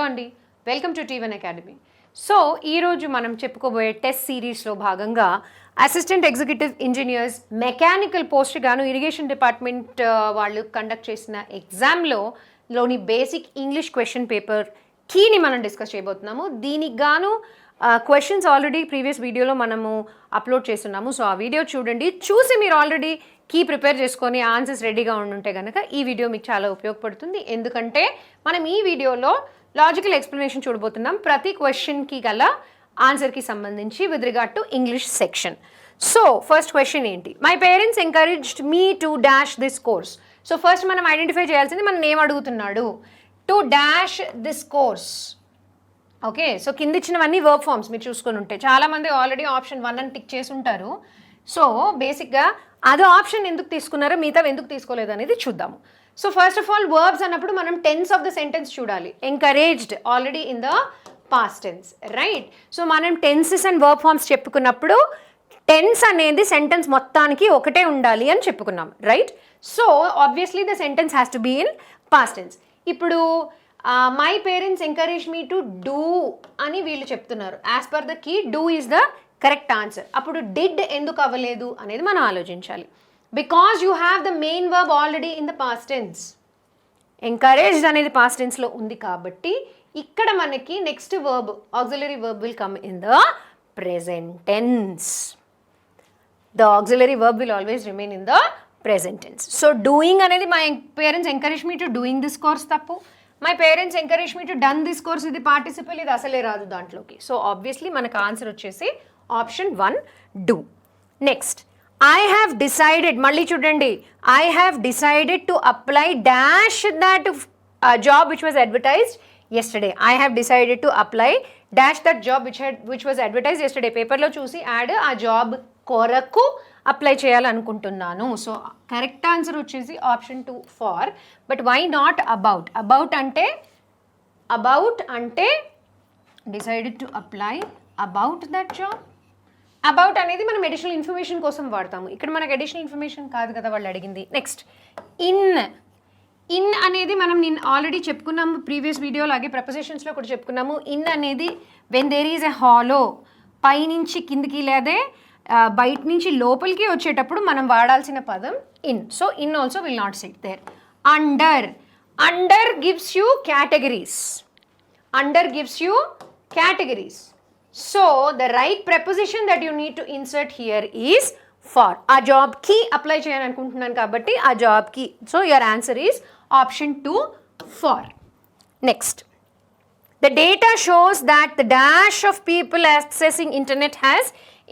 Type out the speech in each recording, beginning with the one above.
అండి, welcome to T1 academy. So ఈరోజు మనం చెప్పుకోబోయే టెస్ట్ సిరీస్లో భాగంగా assistant executive engineers mechanical post గాను ఇరిగేషన్ డిపార్ట్మెంట్ వాళ్ళు కండక్ట్ చేసిన ఎగ్జామ్లోని బేసిక్ ఇంగ్లీష్ క్వశ్చన్ పేపర్ కీని మనం డిస్కస్ చేయబోతున్నాము. దీనికి గాను క్వశ్చన్స్ ఆల్రెడీ ప్రీవియస్ వీడియోలో మనము అప్లోడ్ చేస్తున్నాము. సో ఆ వీడియో చూడండి, చూసి మీరు ఆల్రెడీ కీ ప్రిపేర్ చేసుకొని ఆన్సర్స్ రెడీగా ఉండుంటే కనుక ఈ వీడియో మీకు చాలా ఉపయోగపడుతుంది. ఎందుకంటే మనం ఈ వీడియోలో లాజికల్ ఎక్స్ప్లెనేషన్ చూడబోతున్నాం ప్రతి క్వశ్చన్కి గల ఆన్సర్కి సంబంధించి with regard to English section. So first question ఏంటి? My parents encouraged me to dash this course. So first మనం ఐడెంటిఫై చేయాల్సింది మనం ఏం అడుగుతున్నాడు, to dash this course. Okay, so కింద ఇచ్చినవన్నీ వర్బ్ ఫార్మ్స్ మీరు చూసుకొని ఉంటే చాలామంది ఆల్రెడీ ఆప్షన్ 1 అని టిక్ చేసి ఉంటారు. సో బేసిక్గా అదో ఆప్షన్ ఎందుకు తీసుకున్నారో మిగతా ఎందుకు తీసుకోలేదు అనేది చూద్దాము. So first of all verbs అన్నప్పుడు మనం టెన్స్ ఆఫ్ ద సెంటెన్స్ చూడాలి. Encouraged already in the past tense, right? So మనం టెన్సెస్ అండ్ వర్బ్ ఫార్మ్స్ చెప్పుకున్నప్పుడు టెన్స్ అనేది సెంటెన్స్ మొత్తానికి ఒకటే ఉండాలి అని చెప్పుకున్నాం, right? So obviously the sentence has to be in past tense. ఇప్పుడు my parents encourage me to do అని వీళ్ళు చెప్తున్నారు. As per the key do is the correct answer. అప్పుడు డిడ్ ఎందుకు అవ్వలేదు అనేది మనం ఆలోచించాలి. Because you have the main verb already in the past tense. Encouraged అనేది పాస్ట్ టెన్స్లో ఉంది కాబట్టి ఇక్కడ మనకి next verb auxiliary verb will come in the present tense. The auxiliary verb will always remain in the present tense. So doing అనేది my parents encourage me to doing this course తప్పు. My parents encourage me to done this course ఇది participle, ఇది అసలే రాదు దాంట్లోకి. So obviously మనకు answer వచ్చేసి option 1 do. Next I have decided, మళ్ళీ చూడండి, I have decided to apply dash that job which was advertised yesterday. I have decided to apply dash that job which was advertised yesterday. పేపర్లో చూసి add ఆ job కొరకు apply చేయాలనుకుంటున్నాను. So correct answer వచ్చేసి option 2 for. But why not about? About అంటే decided to apply about that job. About అనేది మనం additional information కోసం వాడతాము. ఇక్కడ మనకు అడిషనల్ ఇన్ఫర్మేషన్ కాదు కదా వాళ్ళు అడిగింది. నెక్స్ట్ ఇన్ అనేది మనం నేను ఆల్రెడీ చెప్పుకున్నాము ప్రీవియస్ వీడియో, అలాగే ప్రపోజిషన్స్లో కూడా చెప్పుకున్నాము. ఇన్ అనేది when there is a hollow, పైనుంచి కిందికి లేదా బయట నుంచి లోపలికి వచ్చేటప్పుడు మనం వాడాల్సిన పదం in. So in also will not sit there. Under gives you categories. So the right preposition that you need to insert here is for. ఆ జాబ్కి అప్లై చేయాలనుకుంటున్నాను కాబట్టి ఆ జాబ్కి. So your answer is option 2 for. Next the data shows that the dash of people accessing internet has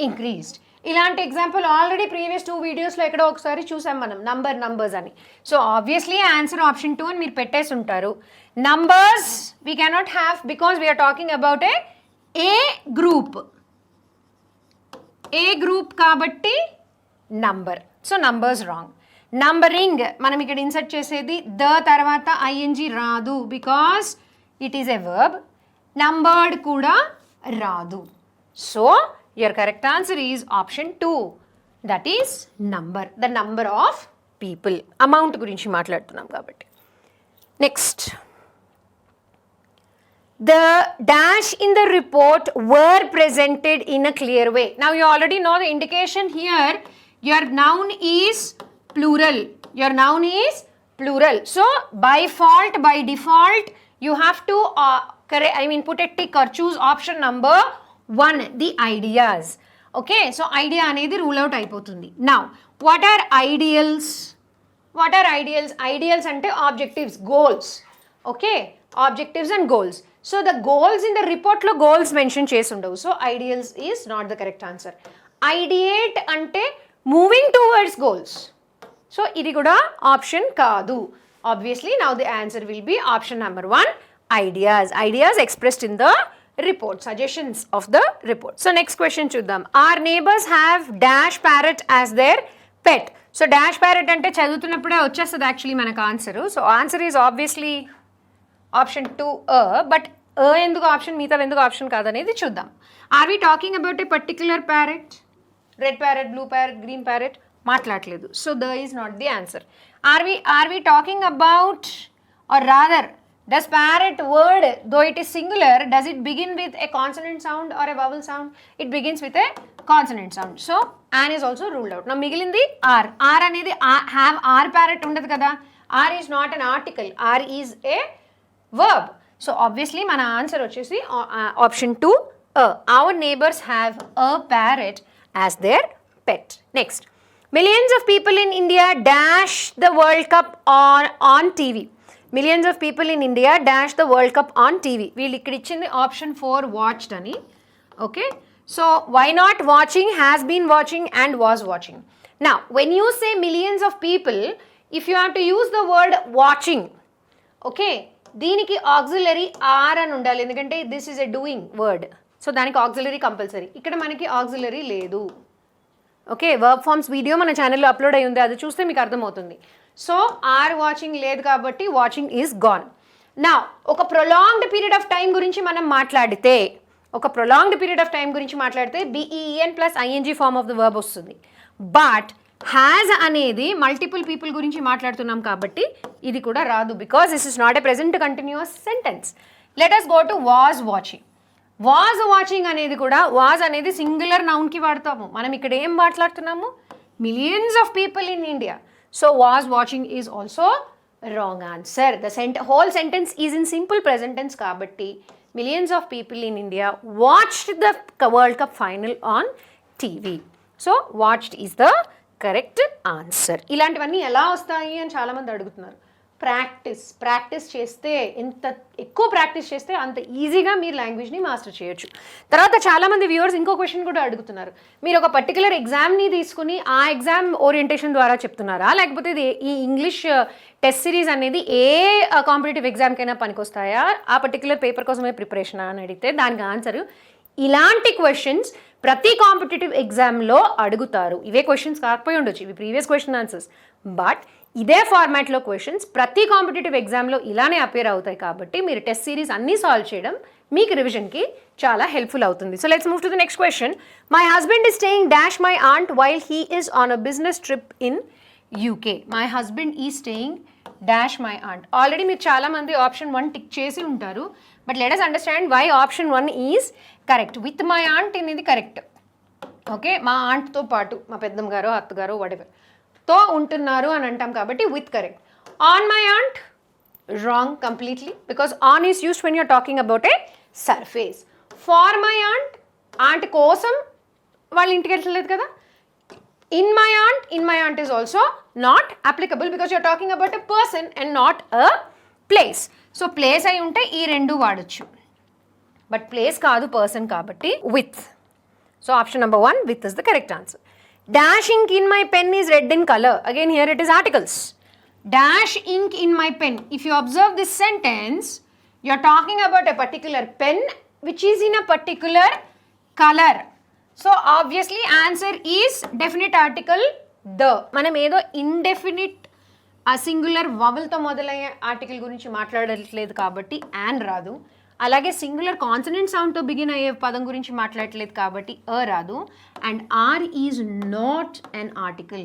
increased. ఇలాంటి example already previous 2 వీడియోస్లో ఎక్కడో ఒకసారి చూసాం మనం, నంబర్స్ అని. సో ఆబ్వియస్లీ ఆన్సర్ ఆప్షన్ 2 అని మీరు పెట్టేసి ఉంటారు. Numbers we cannot have because we are talking about a group కాబట్టి number. So numbers wrong. Numbering మనం ఇక్కడ ఇన్సర్ట్ చేసేది ద తర్వాత ఐఎన్జి రాదు because it is a verb. Numbered కూడా రాదు. So your correct answer is option 2, that is number. The number of people, amount గురించి మాట్లాడుతున్నాం కాబట్టి. Next the dash in the report were presented in a clear way. Now you already know the indication here. Your noun is plural. So by default you have to put a tick or choose option number 1, the ideas. Okay, so idea anedi rule out అయిపోతుంది. Now what are ideals? Ideals ante objectives, goals. Okay, objectives and goals. So the goals in the report lo goals mention chesi undavu. So ideals is not the correct answer. Ideate ante moving towards goals. So idi kuda option kaadu. Obviously now the answer will be option number 1, ideas expressed in the report, suggestions of the report. So next question chuddam. Our neighbors have dash parrot as their pet. So dash parrot ante chadutunappude vachestadi actually manaku answer. So answer is obviously option 2 but ఎందుకు option, మిగతా ఎందుకు option కాదనేది చూద్దాం. Are we talking about a particular parrot? Red parrot, blue parrot, green parrot మాట్లాడలేదు. So the is not the answer. Are we talking about, or rather Does parrot word, though it is singular, does it begin with a consonant sound or a vowel sound? It begins with a consonant sound. So an is also ruled out. Now migilindi r. R అనేది have r parrot ఉండదు కదా. R is not an article. R is a verb. So obviously మన answer వచ్చేసి option 2 our neighbors have a parrot as their pet. Next, millions of people in India dash the World Cup on TV. Millions of people in India dash the World Cup on TV. వీళ్ళు ఇక్కడ ఇచ్చింది option 4 watched అని. Okay, so why not watching, has been watching and was watching. Now when you say millions of people, if you have to use the word watching, okay, దీనికి auxiliary are అని ఉండాలి, ఎందుకంటే this is a doing word. So దానికి auxiliary compulsory. ఇక్కడ మనకి auxiliary లేదు. Okay, verb forms video మన ఛానల్లో అప్లోడ్ అయ్యి ఉంది, అది చూస్తే మీకు అర్థమవుతుంది. సో ఆర్ వాచింగ్ లేదు కాబట్టి వాచింగ్ ఈజ్ గాన్. నా ఒక ప్రొలాంగ్డ్ పీరియడ్ ఆఫ్ టైం గురించి మనం మాట్లాడితే, B E N plus I N G form of the verb వస్తుంది. బట్ హ్యాజ్ అనేది మల్టిపుల్ పీపుల్ గురించి మాట్లాడుతున్నాం కాబట్టి ఇది కూడా రాదు, because this is not a present continuous sentence. Let us go to was watching. Was watching అనేది కూడా, వాజ్ అనేది సింగులర్ నౌన్కి వాడతాము. మనం ఇక్కడ ఏం మాట్లాడుతున్నాము, millions of people in India. So was watching is also wrong answer. The whole sentence is in simple present tense కాబట్టి millions of people in India watched the world cup final on TV. So watched is the correct answer. ఇలాంటివన్నీ ఎలా వస్తాయి అని చాలామంది అడుగుతున్నారు. Practice చేస్తే, ఎంత ఎక్కువ ప్రాక్టీస్ చేస్తే అంత ఈజీగా మీరు లాంగ్వేజ్ని మాస్టర్ చేయొచ్చు. తర్వాత చాలామంది వ్యూవర్స్ ఇంకో క్వశ్చన్ కూడా అడుగుతున్నారు, మీరు ఒక పర్టికులర్ ఎగ్జామ్ని తీసుకుని ఆ ఎగ్జామ్ ఓరియంటేషన్ ద్వారా చెప్తున్నారా, లేకపోతే ఇది ఈ ఇంగ్లీష్ టెస్ట్ సిరీస్ అనేది ఏ కాంపిటేటివ్ ఎగ్జామ్కైనా పనికొస్తాయా, ఆ పర్టికులర్ పేపర్ కోసమే ప్రిపరేషనా అని అడిగితే దానికి ఆన్సర్, ఇలాంటి క్వశ్చన్స్ ప్రతి కాంపిటేటివ్ ఎగ్జామ్లో అడుగుతారు. ఇవే క్వశ్చన్స్ కాకపోయి ఉండొచ్చు, ఇవి ప్రీవియస్ క్వశ్చన్ ఆన్సర్స్, బట్ ఇదే ఫార్మాట్లో క్వశ్చన్స్ ప్రతి కాంపిటేటివ్ ఎగ్జామ్లో ఇలానే అపేర్ అవుతాయి కాబట్టి మీరు టెస్ట్ సిరీస్ అన్నీ సాల్వ్ చేయడం మీకు రివిజన్కి చాలా హెల్ప్ఫుల్ అవుతుంది. So let's move to the next question. My husband is staying dash my aunt while he is on a business trip in UK. My husband ఈ staying dash my aunt. Already మీరు చాలామంది option 1 tick చేసి ఉంటారు, but let us understand why option 1 is correct. With my aunt అనేది correct. Okay, మా ఆంట్తో పాటు మా పెద్దమ్మ గారు అత్తగారు whatever తో ఉంటున్నారు అని అంటాం కాబట్టి with correct. On my aunt wrong completely, because on is used when you're talking about a surface. For my aunt, aunt కోసం వాళ్ళ ఇంటికి వెళ్ళలేదు కదా. In my aunt is also not applicable because you're talking about a person and not a place. So place అయి ఉంటే ఈ రెండు వాడచ్చు, బట్ ప్లేస్ కాదు పర్సన్ కాబట్టి with. So option number 1 with is the correct answer. Dash ink in my pen is red in color. Again here it is articles. Dash ink in my pen. If you observe this sentence, you are talking about a particular pen which is in a particular color. So obviously answer is definite article the. మనం ఏదో indefinite ఆ singular వవల్తో మొదలయ్యే article గురించి మాట్లాడట్లేదు కాబట్టి an రాదు. అలాగే singular consonant సౌండ్తో begin అయ్యే పదం గురించి మాట్లాడట్లేదు కాబట్టి రాదు. And are is not an article.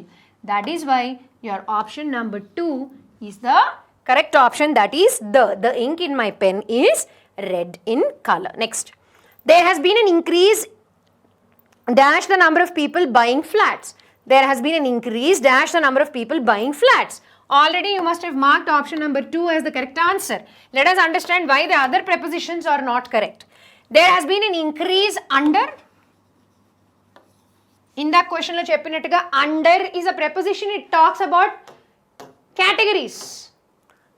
That is why your option number 2 is the correct option. That is the ink in my pen is red in colour. Next, there has been an increase dash the number of people buying flats. There has been an increase dash the number of people buying flats. Already you must have marked option number 2 as the correct answer. Let us understand why the other prepositions are not correct. There has been an increase under. In that question lo cheppinattuga under is a preposition, it talks about categories.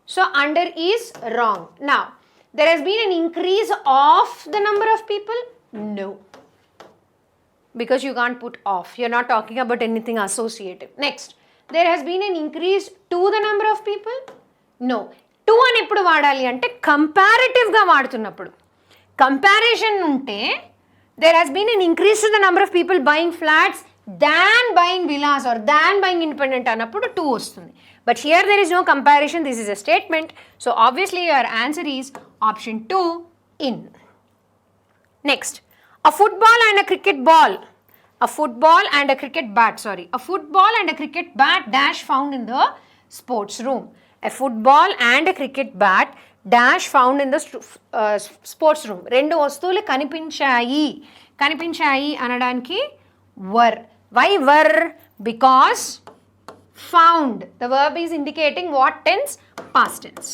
So under is wrong. Now there has been an increase of the number of people. No, because you can't put off. You're not talking about anything associative. Next, there has been an increase to the number of people. No, to అని ఎప్పుడు వాడాలి అంటే కంపారిటివ్గా వాడుతున్నప్పుడు. Comparison ఉంటే there has been an increase to the number of people buying flats than buying villas or than buying independent అన్నప్పుడు to వస్తుంది. But here there is no comparison, this is a statement. So obviously your answer is option 2 in. Next, a football and a cricket ball. A football and a cricket bat, sorry. A football and a cricket bat dash found in the sports room. a football and a cricket bat dash found in the sports room. రెండు వస్తువులు కనిపించాయి అనడానికి were. Why were? Because found. The verb is indicating what tense? Past tense.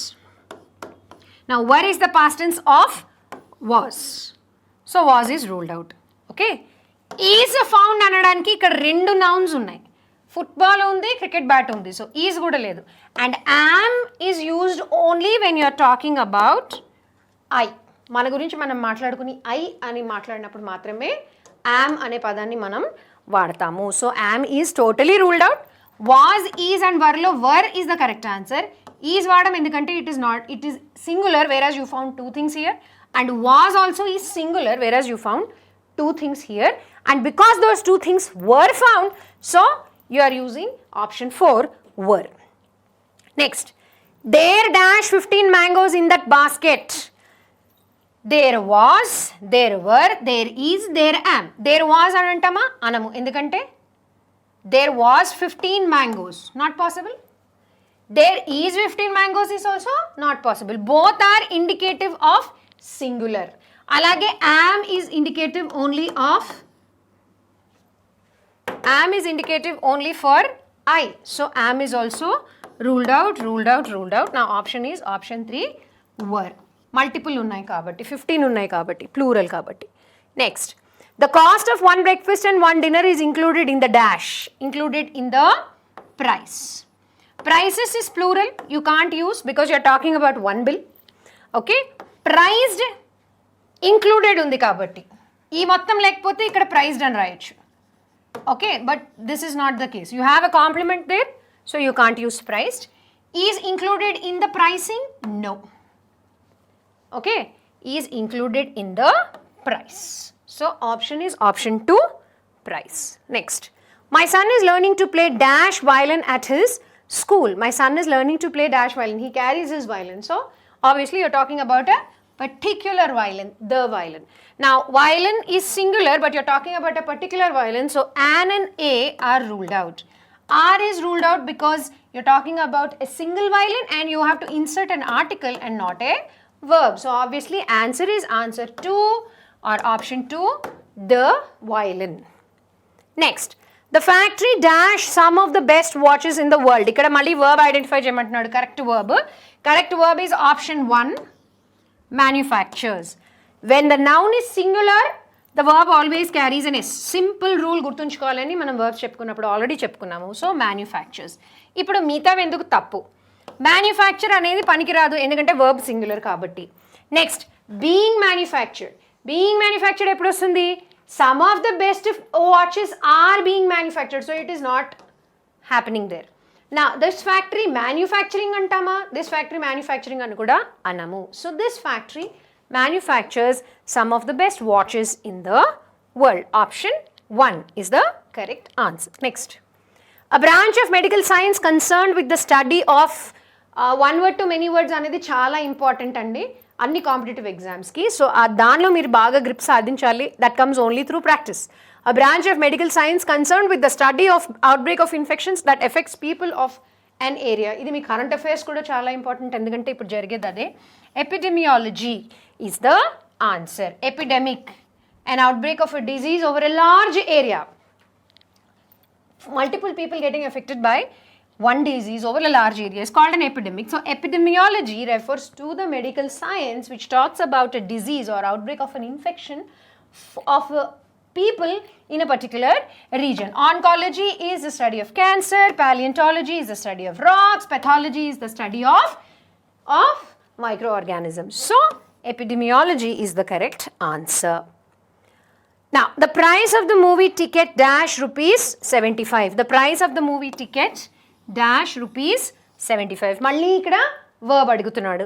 Now were is the past tense of was. So was is ruled out. Okay. Is found అనడానికి ఇక్కడ రెండు nouns ఉన్నాయి. Football ఉంది, cricket bat ఉంది. So is కూడా లేదు. And am is used only when you're talking about I. మన గురించి మనం మాట్లాడుకుని ఐ అని మాట్లాడినప్పుడు మాత్రమే యామ్ అనే పదాన్ని మనం వాడతాము. So am is totally ruled out. Was, is and వర్లో were is the correct answer. Is వాడడం ఎందుకంటే it is singular whereas you found two things here, and was also is singular whereas you found two things here, and because those two things were found, so you are using option 4 were. Next, there dash 15 mangoes in that basket. There was, there were, there is, there am. There was anantama anamu endukante there was 15 mangoes, not possible. There is 15 mangoes is also not possible. Both are indicative of singular. Alage am is indicative only for I. So am is also ruled out. Now option is option 3 were. Multiple unnai kabatti, 15 unnai kabatti, plural kabatti. Next, the cost of one breakfast and one dinner is included in the dash, included in the price. Prices is plural, you can't use because you are talking about one bill. Okay, priced included undi kabatti ee mottam lekapothe ikkada priced అని రాయొచ్చు. Okay, but this is not the case. You have a complement there, so you can't use priced. Is included in the pricing? No. Okay, is included in the price. So option is option 2 price. Next, my son is learning to play dash violin at his school. My son is learning to play dash violin. He carries his violin. So obviously you're talking about a particular violin, the violin. Now violin is singular, but you're talking about a particular violin. So an and a are ruled out. R is ruled out because you're talking about a single violin and you have to insert an article and not a verb. So obviously answer is answer 2 or option 2, the violin. Next, the factory dash some of the best watches in the world. Ikkada malli verb identify cheyamantunnadu. Correct verb is option 1, manufactures. When the noun is singular, the verb always carries an s. Simple rule గుర్తుంచుకోవాలని మనం verbs చెప్పుకున్నప్పుడు already చెప్పుకున్నాము. So manufactures. ఇప్పుడు మిగతా ఎందుకు తప్పు? Manufacture అనేది పనికిరాదు ఎందుకంటే verb singular కాబట్టి. నెక్స్ట్, బీయింగ్ మ్యానుఫ్యాక్చర్డ్ ఎప్పుడు వస్తుంది? Some of the best watches are being manufactured, so it is not happening there. Now this factory manufacturing antama, this factory manufacturing anu kuda anamu. So this factory manufactures some of the best watches in the world. Option 1 is the correct answer. Next, a branch of medical science concerned with the study of one word to many words అనేది చాలా important అండి అన్ని competitive ఎగ్జామ్స్కి. So దానిలో మీరు బాగా grip సాధించాలి. That comes only through practice. A branch of medical science concerned with the study of outbreak of infections that affects people of an area. ఇది మీ కరెంట్ అఫైర్స్ కూడా చాలా ఇంపార్టెంట్ ఎందుకంటే ఇప్పుడు జరిగేది అదే. Epidemiology is the answer. Epidemic, an outbreak of a disease over a large area. Multiple people getting affected by one disease over a large area is called an epidemic. So epidemiology refers to the medical science which talks about a disease or outbreak of an infection of people in a particular region. Oncology is the study of cancer, paleontology is the study of rocks, pathology is the study of microorganisms. So epidemiology is the correct answer. Now the price of the movie ticket dash rupees 75. The price of the movie ticket dash rupees 75. Malli ikkada verb adugutunnadu.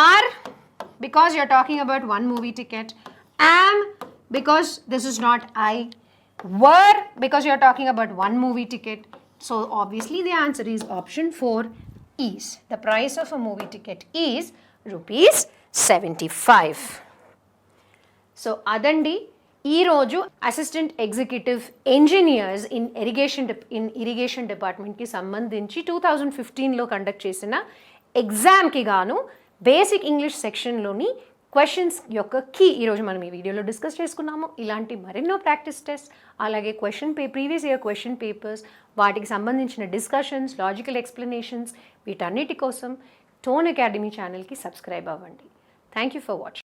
Are because you are talking about one movie ticket. Am because this is not I. Were because you are talking about one movie ticket. So obviously the answer is option 4 is. The price of a movie ticket is rupees 75. So adandi ఈ రోజు assistant executive engineers in irrigation డిపార్ట్మెంట్కి సంబంధించి 2015లో conduct చేసిన ఎగ్జామ్కి గాను basic English సెక్షన్లోని questions యొక్క key ఈరోజు మనం ఈ వీడియోలో డిస్కస్ చేసుకున్నాము. ఇలాంటి మరెన్నో ప్రాక్టీస్ టెస్ట్, అలాగే ప్రీవియస్ ఇయర్ క్వశ్చన్ పేపర్స్, వాటికి సంబంధించిన డిస్కషన్స్, లాజికల్ ఎక్స్ప్లెనేషన్స్, వీటన్నిటి కోసం టోన్ అకాడమీ ఛానల్కి సబ్స్క్రైబ్ అవ్వండి. Thank you for watching.